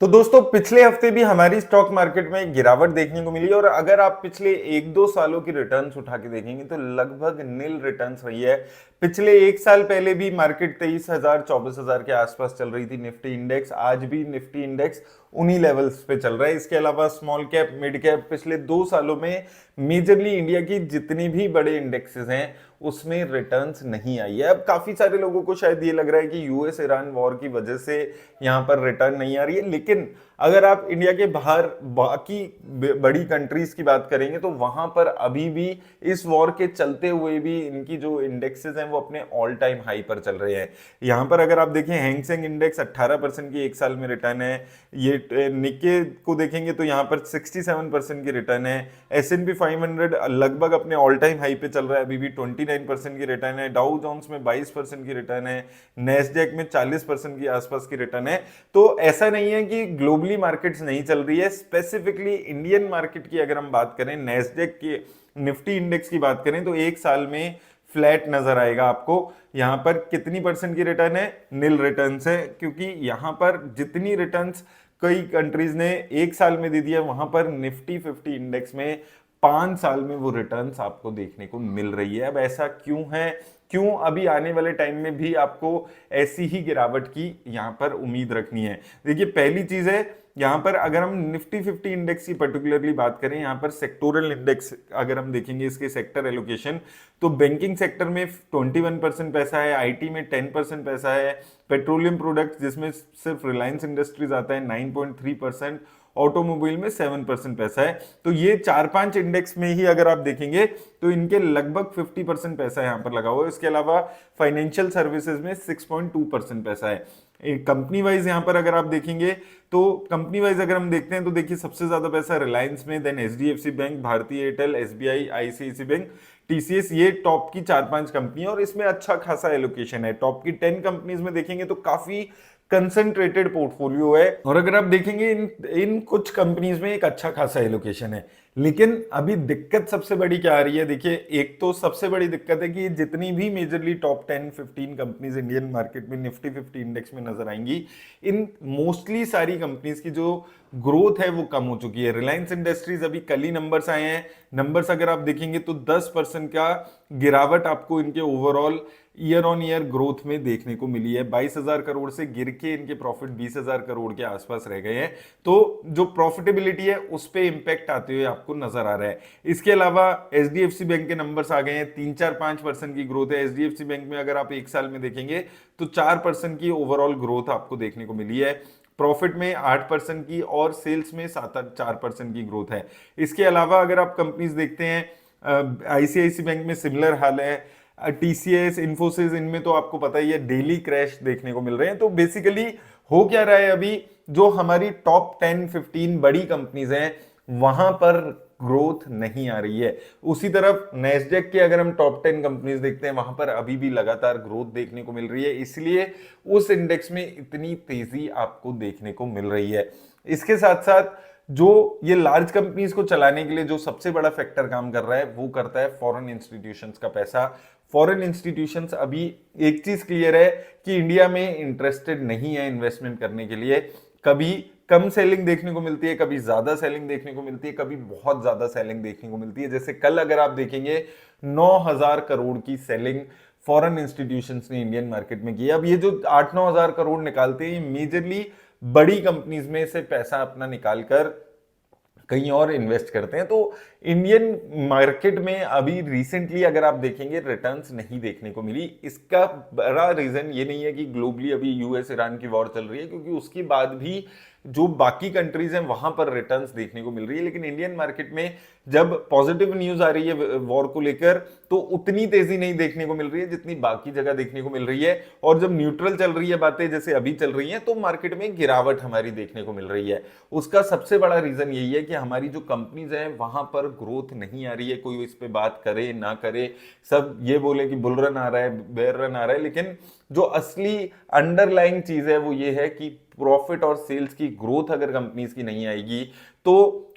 तो दोस्तों पिछले हफ्ते भी हमारी स्टॉक मार्केट में गिरावट देखने को मिली और अगर आप पिछले एक दो सालों की रिटर्न्स उठा के देखेंगे तो लगभग नील रिटर्न्स रही है। पिछले एक साल पहले भी मार्केट 23,000 24,000 के आसपास चल रही थी निफ्टी इंडेक्स। आज भी निफ्टी इंडेक्स उन्हीं लेवल्स पे चल रहा है। इसके अलावा स्मॉल कैप मिड कैप पिछले 2 सालों में मेजरली इंडिया की जितनी भी बड़े इंडेक्सेस हैं उसमें रिटर्न्स नहीं आई है। अब काफी सारे लोगों को शायद ये लग रहा है कि यूएस ईरान वॉर की वजह से यहां पर रिटर्न नहीं आ रही है, लेकिन अगर आप इंडिया के बाहर बाकी बड़ी कंट्रीज की बात करेंगे तो वहां पर अभी भी इस वॉर के चलते हुए भी इनकी जो इंडेक्सेस हैं वो अपने ऑल टाइम हाई पर चल रहे हैं। यहां पर अगर आप देखें हैंगसेंग इंडेक्स 18% की एक साल में रिटर्न है। ये निक्के को देखेंगे तो यहां पर 67% की रिटर्न है। S&P 500 लगभग अपने ऑल टाइम हाई पे चल रहा है, अभी भी 29% की रिटर्न है। डाउ जोन्स में 22% की रिटर्न है। नेस्डैक में 40% के आसपास की रिटर्न है। तो ऐसा नहीं है कि ग्लोबली मार्केट्स नहीं चल रही है, स्पेसिफिकली इंडियन मार्केट की अगर हम बात करें, नेस्डैक की निफ्टी इंडेक्स की बात करें तो एक साल में फ्लैट नजर आएगा आपको। यहां पर कितनी परसेंट की रिटर्न है? नील रिटर्न्स है, क्योंकि यहां पर जितनी रिटर्न्स कई कंट्रीज ने एक साल में दे दिया वहां पर निफ्टी 50 इंडेक्स में 5 साल में वो रिटर्न्स आपको देखने को मिल रही है। अब ऐसा क्यों है? क्यों अभी आने वाले टाइम में भी आपको ऐसी ही गिरावट की यहां पर उम्मीद रखनी है? देखिए पहली चीज है, यहां पर अगर हम निफ्टी 50 इंडेक्स की पर्टिकुलरली बात करें, यहां पर सेक्टोरल इंडेक्स अगर हम देखेंगे इसके सेक्टर एलोकेशन, तो बैंकिंग सेक्टर में 21% पैसा है, आईटी में 10% पैसा है, पेट्रोलियम प्रोडक्ट्स जिसमें सिर्फ रिलायंस इंडस्ट्रीज आता है 9.3%, ऑटोमोबाइल में 7% पैसा है। तो ये 4-5 इंडेक्स में ही अगर आप देखेंगे तो इनके लगभग 50% पैसा यहां पर लगा हुआ है। इसके अलावा फाइनेंशियल सर्विसेज में 6.2% पैसा है। कंपनी वाइज यहां पर अगर आप देखेंगे तो कंपनी वाइज अगर हम देखते हैं तो देखिए सबसे ज्यादा पैसा रिलायंस में, then HDFC bank, Bharti Airtel, SBI, ICIC bank, TCS, ये टॉप की 4-5 कंपनी और इसमें अच्छा खासा एलोकेशन है। टॉप की 10 कंपनीज में देखेंगे तो काफी कंसंट्रेटेड पोर्टफोलियो है और अगर आप देखेंगे इन कुछ कंपनीज में एक अच्छा खासा एलोकेशन है। लेकिन अभी दिक्कत सबसे बड़ी क्या आ रही है? देखिए एक तो सबसे बड़ी दिक्कत है कि जितनी भी majorly top 10-15 companies Indian market में निफ्टी 50 इंडेक्स में नजर आएंगी, इन मोस्टली सारी कंपनीज की जो ग्रोथ है वो कम हो चुकी है। रिलायंस इंडस्ट्रीज अभी कल ही नंबर्स आए हैं, नंबर्स अगर आप देखेंगे तो 10% का गिरावट आपको इनके overall year on year growth में देखने को मिली है। 22,000 करोड़ से गिर के इनके प्रॉफिट 20,000 करोड़ के आसपास रह गए हैं। तो जो प्रॉफिटेबिलिटी है उस पे इंपैक्ट आते हुए आपको नजर आ रहा है। इसके अलावा एचडीएफसी बैंक के नंबर्स आ गए हैं, 3-4-5% की ग्रोथ है। एचडीएफसी बैंक में अगर आप एक साल में देखेंगे तो 4% की ओवरऑल ग्रोथ आपको देखने को मिली है। प्रॉफिट में 8% की और सेल्स में 7-4% की ग्रोथ है। इसके अलावा अगर आप कंपनीज देखते हैं, आईसीआईसी बैंक में सिमिलर हाल है, टीसीएस, इन्फोसिस, इनमें तो आपको पता ही है डेली क्रैश देखने को मिल रहे हैं। तो बेसिकली हो क्या रहा है, अभी जो हमारी टॉप 10-15 बड़ी कंपनीज हैं वहां पर ग्रोथ नहीं आ रही है। उसी तरफ नेस्डेक के अगर हम टॉप 10 कंपनीज देखते हैं वहां पर अभी भी लगातार ग्रोथ देखने को मिल रही है, इसलिए उस इंडेक्स में इतनी तेजी आपको देखने को मिल रही है। इसके साथ साथ जो ये लार्ज कंपनीज को चलाने के लिए जो सबसे बड़ा फैक्टर काम कर रहा है वो करता है फॉरेन इंस्टीट्यूशंस का पैसा। फॉरेन इंस्टीट्यूशंस अभी एक चीज क्लियर है कि इंडिया में इंटरेस्टेड नहीं है इन्वेस्टमेंट करने के लिए। कभी कम सेलिंग देखने को मिलती है, कभी ज्यादा सेलिंग देखने को मिलती है, कभी बहुत ज्यादा सेलिंग देखने को मिलती है। जैसे कल अगर आप देखेंगे 9,000 करोड़ की सेलिंग फॉरेन इंस्टीट्यूशंस ने इंडियन मार्केट में की। अब ये जो 8-9 हजार करोड़ निकालते हैं ये मेजरली बड़ी कंपनीज में से पैसा अपना निकालकर कहीं और इन्वेस्ट करते हैं। तो इंडियन मार्केट में अभी रिसेंटली अगर आप देखेंगे रिटर्न्स नहीं देखने को मिली। इसका बड़ा रीजन ये नहीं है कि ग्लोबली अभी यूएस ईरान की वॉर चल रही है, क्योंकि उसके बाद भी जो बाकी कंट्रीज हैं वहां पर रिटर्न्स देखने को मिल रही है। लेकिन इंडियन मार्केट में जब पॉजिटिव न्यूज आ रही है वॉर को लेकर तो उतनी तेजी नहीं देखने को मिल रही है जितनी बाकी जगह देखने को मिल रही है। और जब न्यूट्रल चल रही है बातें जैसे अभी चल रही हैं तो मार्केट में गिरावट हमारी देखने को मिल रही है। उसका सबसे बड़ा रीजन यही है कि हमारी जो कंपनीज हैं वहां पर ग्रोथ नहीं आ रही है। कोई इस पे बात करे ना करे, सब ये बोले कि बुल रन आ रहा है, बेयर रन आ रहा है, लेकिन जो असली अंडरलाइंग चीज है वो ये है कि प्रॉफिट और सेल्स की ग्रोथ अगर कंपनीज की नहीं आएगी तो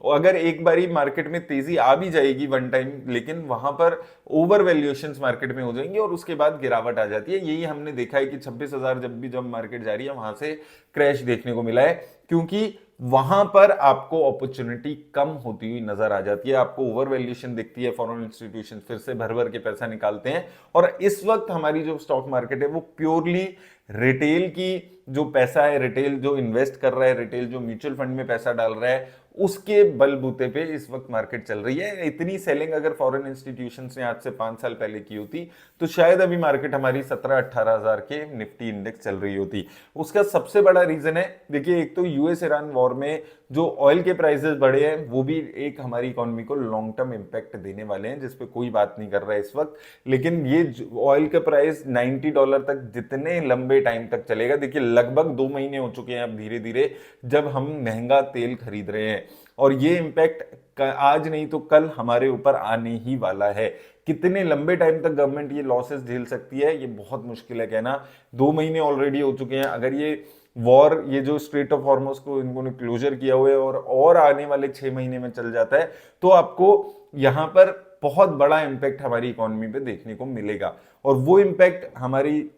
अगर एक बारी मार्केट में तेजी आ भी जाएगी वन टाइम, लेकिन वहां पर ओवर वैल्यूएशंस मार्केट में हो जाएंगे और उसके बाद गिरावट आ जाती है। यही हमने देखा है कि 26,000 जब मार्केट जा रही है वहां से क्रैश देखने को मिला है, क्योंकि वहां पर आपको अपॉर्चुनिटी कम होती हुई नजर आ जाती है, आपको ओवर वैल्यूएशन दिखती है, फॉरेन इंस्टीट्यूशन फिर से भर भर के पैसा निकालते हैं। और इस वक्त हमारी जो स्टॉक मार्केट है वो प्योरली रिटेल की जो पैसा है, रिटेल जो इन्वेस्ट कर रहा है, रिटेल जो म्यूचुअल फंड में पैसा डाल रहा है, उसके बलबूते पे इस वक्त मार्केट चल रही है। इतनी सेलिंग अगर फॉरेन इंस्टीट्यूशंस ने आज से 5 साल पहले की होती तो शायद अभी मार्केट हमारी 17-18 हजार के निफ्टी इंडेक्स चल रही होती। उसका सबसे बड़ा रीजन है, देखिए, एक तो यूएस ईरान वॉर में जो ऑयल के प्राइसेस बढ़े हैं वो भी एक हमारी इकोनॉमी को लॉन्ग टर्म इंपैक्ट देने वाले हैं, जिसपे कोई बात नहीं कर रहा है इस वक्त। लेकिन ये ऑयल का प्राइस $90 तक जितने लंबे टाइम तक चलेगा, देखिए लगभग 2 महीने हो चुके हैं अब धीरे धीरे जब हम महंगा तेल खरीद रहे हैं, और ये इंपैक्ट आज नहीं तो कल हमारे ऊपर आने ही वाला है। कितने लंबे टाइम तक गवर्नमेंट ये लॉसेस झेल सकती है ये बहुत मुश्किल है कहना। 2 महीने ऑलरेडी हो चुके हैं, अगर ये वॉर, ये जो स्ट्रेट ऑफ हॉर्मुज को इन्होंने क्लोजर किया हुआ है और आने वाले 6 महीने में चल जाता है, तो आपको यहां पर बहुत बड़ा इंपैक्ट हमारी इकोनॉमी पे देखने को मिलेगा, और वो इंपैक्ट हमारी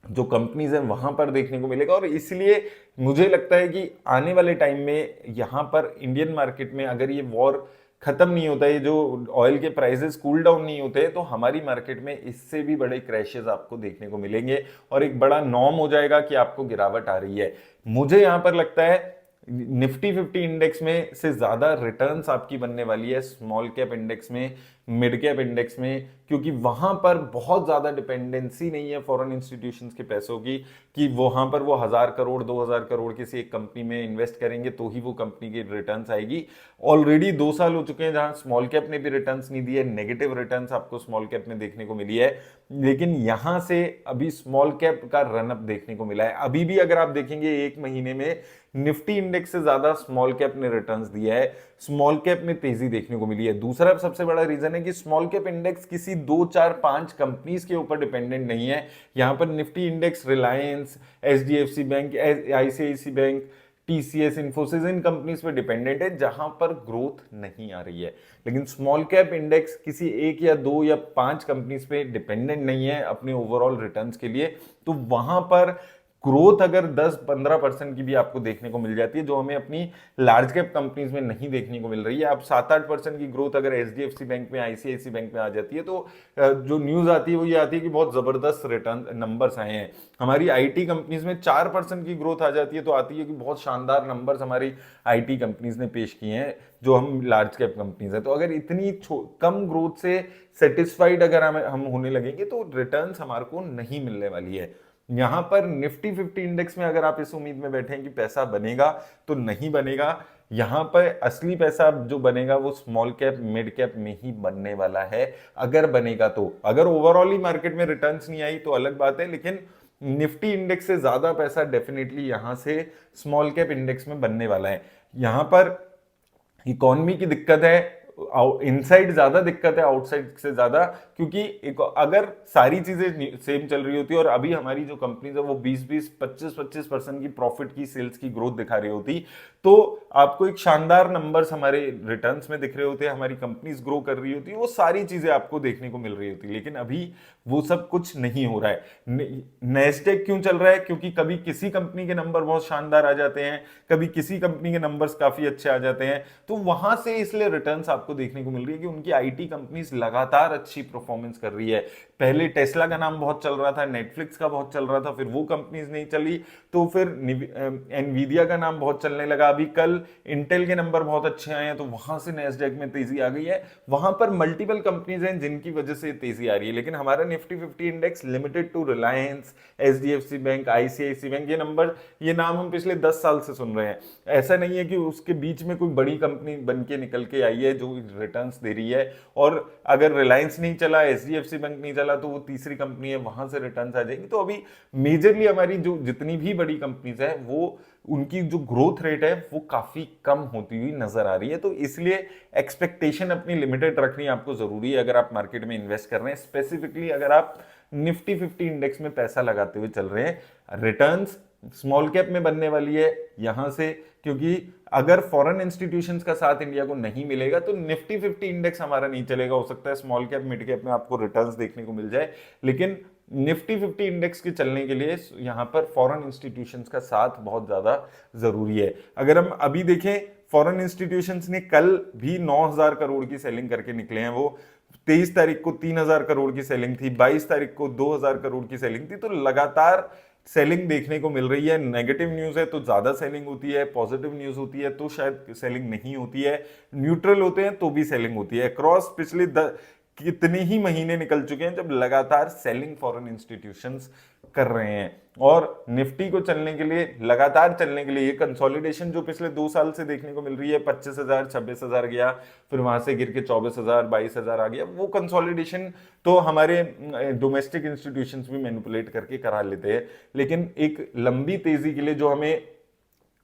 जो कंपनीज हैं वहां पर देखने को मिलेगा। और इसलिए मुझे लगता है कि आने वाले टाइम में यहां पर इंडियन मार्केट में अगर ये वॉर खत्म नहीं होता है, ये जो ऑयल के प्राइसेस कूल डाउन नहीं होते, तो हमारी मार्केट में इससे भी बड़े क्रैशेस आपको देखने को मिलेंगे और एक बड़ा नॉर्म हो जाएगा कि आपको गिरावट आ रही है। मुझे यहां पर लगता है निफ्टी 50 इंडेक्स में से ज्यादा रिटर्न्स आपकी बनने वाली है स्मॉल कैप इंडेक्स में, मिड कैप इंडेक्स में, क्योंकि वहां पर बहुत ज्यादा डिपेंडेंसी नहीं है फॉरेन इंस्टीट्यूशंस के पैसों की कि वहां पर वो 1,000 करोड़ 2,000 करोड़ किसी एक कंपनी में इन्वेस्ट करेंगे तो ही वो कंपनी की रिटर्न्स आएगी। ऑलरेडी 2 साल हो चुके हैं जहां स्मॉल कैप ने भी रिटर्न्स नहीं दिए, नेगेटिव रिटर्न्स आपको स्मॉल कैप में देखने को मिली है। लेकिन यहां से अभी स्मॉल कैप का रनअप देखने को मिला है। अभी भी अगर आप देखेंगे 1 महीने में निफ्टी इंडेक्स से ज्यादा स्मॉल कैप ने रिटर्न्स दिया है, स्मॉल कैप में तेजी देखने को मिली है। दूसरा सबसे बड़ा रीजन है कि स्मॉल कैप इंडेक्स किसी 2 4 5 कंपनीज के ऊपर डिपेंडेंट नहीं है। यहां पर Nifty index Reliance, HDFC bank, ICIC bank, TCS, Infosys, इन कंपनीज पे डिपेंडेंट है जहां पर ग्रोथ नहीं आ रही है। लेकिन स्मॉल कैप इंडेक्स किसी 1 या 2 या 5 कंपनीज पे डिपेंडेंट नहीं है अपने ओवरऑल रिटर्न्स के लिए, तो वहां पर ग्रोथ अगर 10-15% की भी आपको देखने को मिल जाती है, जो हमें अपनी लार्ज कैप कंपनीज में नहीं देखने को मिल रही है। अब 7-8% की ग्रोथ अगर एचडीएफसी बैंक में, आईसीआईसी बैंक में आ जाती है, तो जो न्यूज आती है वो ये आती है कि बहुत जबरदस्त रिटर्न नंबर्स आए हैं। हमारी आईटी कंपनीज में 4% की ग्रोथ आ जाती है, तो आती है कि बहुत शानदार नंबर्स हमारी आईटी कंपनीज ने पेश किए हैं जो हम लार्ज कैप कंपनीज है। तो अगर इतनी कम ग्रोथ से सेटिस्फाइड अगर हम होने लगेंगे तो रिटर्न्स हमारे को नहीं मिलने वाली है। यहां पर निफ्टी 50 इंडेक्स में अगर आप इस उम्मीद में बैठे हैं कि पैसा बनेगा, तो नहीं बनेगा। यहां पर असली पैसा जो बनेगा वो स्मॉल कैप मिड कैप में ही बनने वाला है, अगर बनेगा तो। अगर ओवरऑल ही मार्केट में रिटर्न्स नहीं आई तो अलग बात है, लेकिन निफ्टी इंडेक्स से ज्यादा पैसा डेफिनेटली यहां से स्मॉल कैप इंडेक्स में बनने वाला है। यहां पर इकोनॉमी की दिक्कत है, इनसाइड ज्यादा दिक्कत है आउटसाइड से ज्यादा, क्योंकि अगर सारी चीजें सेम चल रही होती और अभी हमारी जो कंपनीज है वो 20-20 25-25% की प्रॉफिट की सेल्स की ग्रोथ दिखा रही होती, तो आपको एक शानदार नंबर्स हमारे रिटर्न्स में दिख रहे होते, हमारी कंपनीज ग्रो कर रही होती, वो सारी चीजें आपको देखने को मिल रही होती। लेकिन अभी वो सब कुछ नहीं हो रहा है। नैस्डैक क्यों चल रहा है? क्योंकि कभी किसी कंपनी के नंबर बहुत शानदार आ जाते हैं, कभी किसी कंपनी के नंबर्स काफी अच्छे आ जाते हैं, तो वहां से इसलिए रिटर्न्स आपको देखने को मिल रही है कि उनकी आईटी कंपनीज लगातार अच्छी परफॉर्मेंस कर रही है। पहले टेस्ला का नाम बहुत चल रहा था, नेटफ्लिक्स का बहुत चल रहा था, फिर वो कंपनीज नहीं चली, तो फिर एनवीडिया का नाम बहुत चलने लगा। अभी कल इंटेल के नंबर बहुत अच्छे आए हैं, तो वहां से नैस्डैक में तेजी आ गई है। वहां पर मल्टीपल कंपनीज हैं जिनकी वजह से तेजी आ रही है। लेकिन हमारा Nifty 50 index limited to Reliance, HDFC bank, ICIC bank, ये नाम हम पिछले 10 साल से सुन रहे हैं। ऐसा नहीं है कि उसके बीच में कोई बड़ी कंपनी बन के निकल के आई है जो रिटर्न्स दे रही है, और अगर रिलायंस नहीं चला, एचडीएफसी बैंक नहीं चला, तो वो तीसरी कंपनी है, वहां से रिटर्न्स आ जाएंगी। तो अभी मेजरली हमारी जो जितनी भी बड़ी कंपनीज है वो उनकी जो ग्रोथ रेट है वो काफी कम होती हुई नजर आ रही है। तो इसलिए एक्सपेक्टेशन अपनी लिमिटेड रखनी आपको जरूरी है अगर आप मार्केट में इन्वेस्ट कर रहे हैं, स्पेसिफिकली अगर आप निफ्टी 50 इंडेक्स में पैसा लगाते हुए चल रहे हैं। रिटर्न्स स्मॉल कैप में बनने वाली है यहां से, क्योंकि अगर फॉरेन इंस्टीट्यूशंस का साथ इंडिया को नहीं मिलेगा तो निफ्टी 50 इंडेक्स हमारा नहीं चलेगा। हो सकता है स्मॉल कैप मिड कैप में आपको रिटर्न्स देखने को मिल जाए, लेकिन निफ्टी 50 इंडेक्स के चलने के लिए यहां पर फॉरेन इंस्टीट्यूशंस का साथ बहुत ज्यादा जरूरी है। अगर हम अभी देखें, फॉरेन इंस्टीट्यूशंस ने कल भी 9,000 करोड़ की सेलिंग करके निकले हैं। वो 23 तारीख को 3,000 करोड़ की सेलिंग थी, 22 तारीख को 2,000 करोड़ की सेलिंग थी। तो लगातार सेलिंग देखने को मिल रही है। नेगेटिव न्यूज है तो ज्यादा सेलिंग होती है, पॉजिटिव न्यूज होती है तो शायद सेलिंग नहीं होती है, न्यूट्रल होते हैं तो भी सेलिंग होती है। क्रॉस पिछले कितने ही महीने निकल चुके हैं जब लगातार सेलिंग फॉरेन इंस्टीट्यूशंस कर रहे हैं। और निफ्टी को चलने के लिए, लगातार चलने के लिए, ये कंसोलिडेशन जो पिछले 2 साल से देखने को मिल रही है, 25,000 26,000 गया, फिर वहां से गिर के 24,000 22,000 आ गया, वो कंसोलिडेशन तो हमारे डोमेस्टिक इंस्टीट्यूशंस भी मैनिपुलेट करके करा लेते हैं। लेकिन एक लंबी तेजी के लिए जो हमें,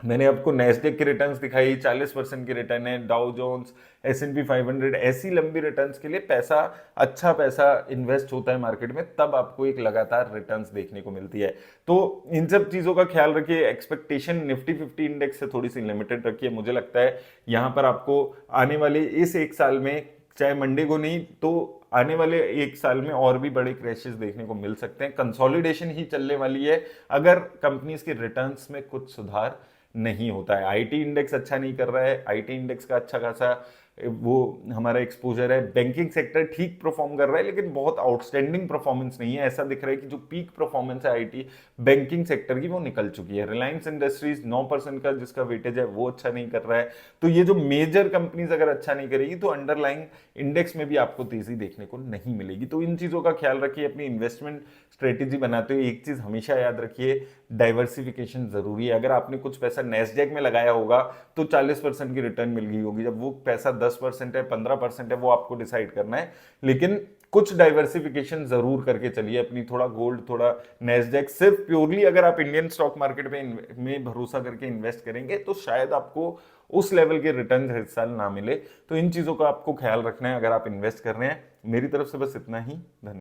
मैंने आपको नैस्डैक के रिटर्न्स दिखाई, 40% के रिटर्न है, डाउ जोन्स, S&P 500, ऐसी लंबी रिटर्न्स के लिए पैसा, अच्छा पैसा इन्वेस्ट होता है मार्केट में, तब आपको एक लगातार रिटर्न्स देखने को मिलती है। तो इन सब चीजों का ख्याल रखिए। एक्सपेक्टेशन निफ्टी 50 इंडेक्स से थोड़ी सी लिमिटेड रखिए। मुझे लगता है यहां पर आपको आने वाले इस एक साल में, चाहे मंडे को नहीं तो आने वाले एक साल में और भी बड़े क्रैशेस देखने को मिल सकते हैं। कंसोलिडेशन ही चलने वाली है अगर कंपनीज के रिटर्न्स में कुछ सुधार नहीं होता है। आईटी इंडेक्स अच्छा नहीं कर रहा है, आईटी इंडेक्स का अच्छा खासा वो हमारा एक्सपोजर है। बैंकिंग सेक्टर ठीक परफॉर्म कर रहा है लेकिन बहुत आउटस्टैंडिंग परफॉर्मेंस नहीं है। ऐसा दिख रहा है कि जो पीक परफॉर्मेंस है आईटी बैंकिंग सेक्टर की वो निकल चुकी है। रिलायंस इंडस्ट्रीज 9% का जिसका वेटेज है वो अच्छा नहीं कर रहा है। तो ये जो मेजर कंपनीज अगर अच्छा नहीं करेगी तो अंडरलाइंग इंडेक्स में भी आपको तेजी देखने को नहीं मिलेगी। तो इन चीजों का ख्याल रखिए। अपनी इन्वेस्टमेंट स्ट्रेटेजी बनाते हुए एक चीज हमेशा याद रखिए, डाइवर्सिफिकेशन जरूरी है। अगर आपने कुछ पैसा नैस्डैक में लगाया होगा तो 40% की रिटर्न मिल गई होगी। जब वो पैसा 10% है, 15% है, वो आपको डिसाइड करना है। लेकिन कुछ डाइवर्सिफिकेशन जरूर करके चलिए अपनी, थोड़ा गोल्ड, थोड़ा नैस्डैक। सिर्फ प्योरली अगर आप इंडियन स्टॉक मार्केट में भरोसा करके इन्वेस्ट करेंगे तो शायद आपको उस लेवल के रिटर्न हर साल ना मिले। तो इन चीजों का आपको ख्याल रखना है अगर आप इन्वेस्ट कर रहे हैं। मेरी तरफ से बस इतना ही। धन्यवाद।